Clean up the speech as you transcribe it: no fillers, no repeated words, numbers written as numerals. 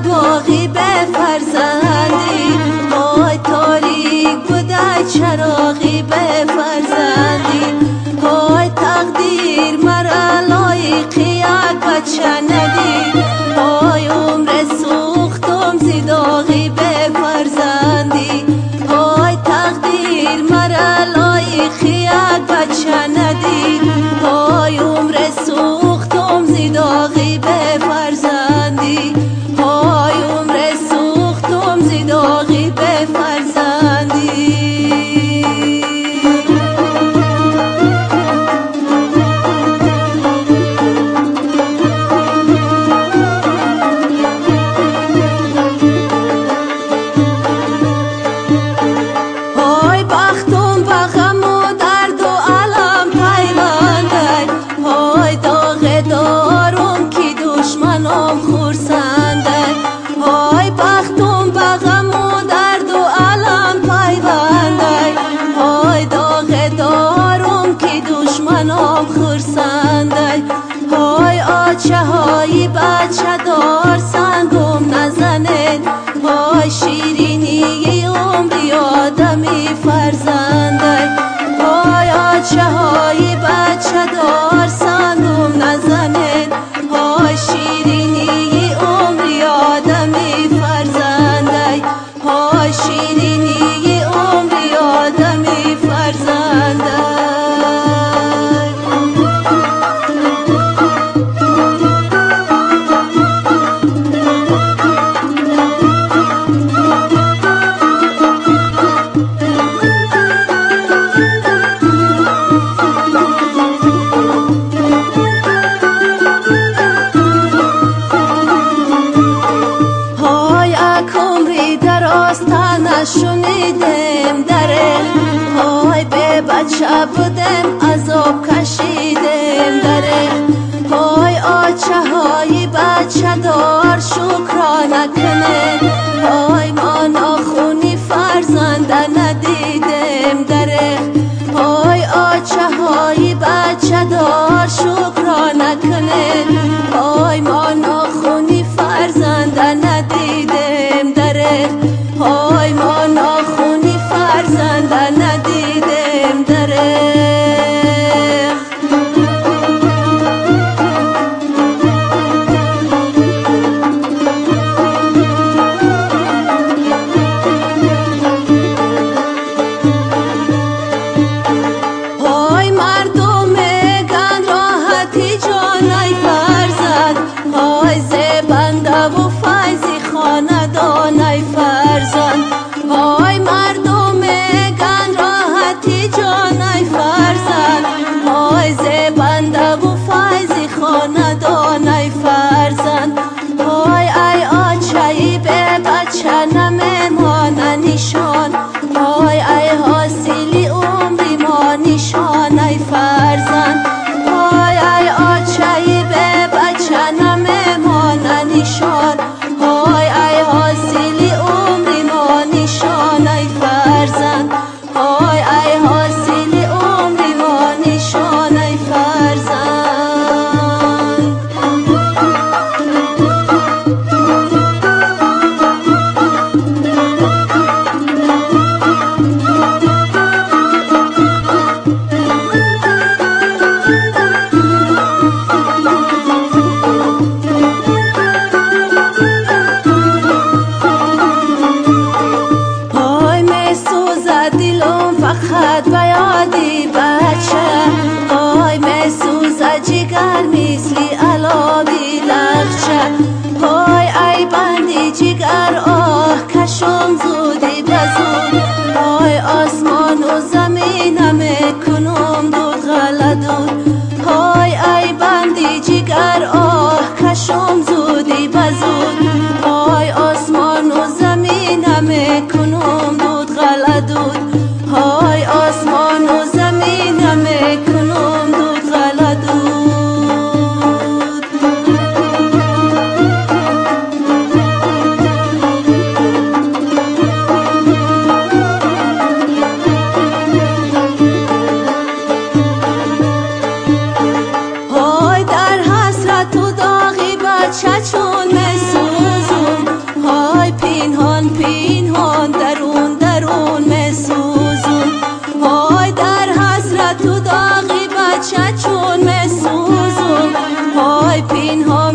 باقی به فرزندی، وای تاریک بوده چراغی به فرزندی، وای تقدیر مرا لایق یک بچه ندید، وای عمر سوختم زیداغی به فرزندی، وای تقدیر مرا لایق یک بچه ندید، وای عمر سوختم زیداغی به فرزندی، های عمر سوختم زیداغی به فرزندی. های بختم با غم و درد و علم پیوندی، های داغ دارم که دشمنم خورسنده، های بختم با غم و درد و علم پیونده، های داغ دارم که دشمنم خورسنده، های آچه های بچه دار سنگم نزنه، های شیرینی عمری آدمی فرزنده، های آچه های بچه دار سنگم نزنه، های شیرینی عمری آدمی فرزنده، های شیرینی عمری آدمی فرزنده. شنیدم دره، های به بچه بودم عذاب کشیدم دره، های آچه های بچه دار شکرانه کنه، های ما ناخونی فرزنده ندیدم دره، های آچه های بچه دار شکرانه کنه، های ما ناخونی فرزنده ندیدم دره، های ما ناخونی فرزنده ندیدم دره. های مردم میگن راحتی جانای فرزند، های زبنده و فیضی خاندانای فرزند، های مردم میگن راحتی جانای فرزند، های زبنده و فیضی خاندانای فرزند، های ای آچهی به بچه نمیمانه نشان، های ای حاصلی عمری ما نشانای فرزند، های ای آچهی به بچه نمیمانه نشان، های ای حاصلی عمری ما نشانای فرزند، های ای حاصلی عمری ما نشانای فرزند. جان درون درون مسوزون های در حسرت و داغی بچه چون مسوزون های پینها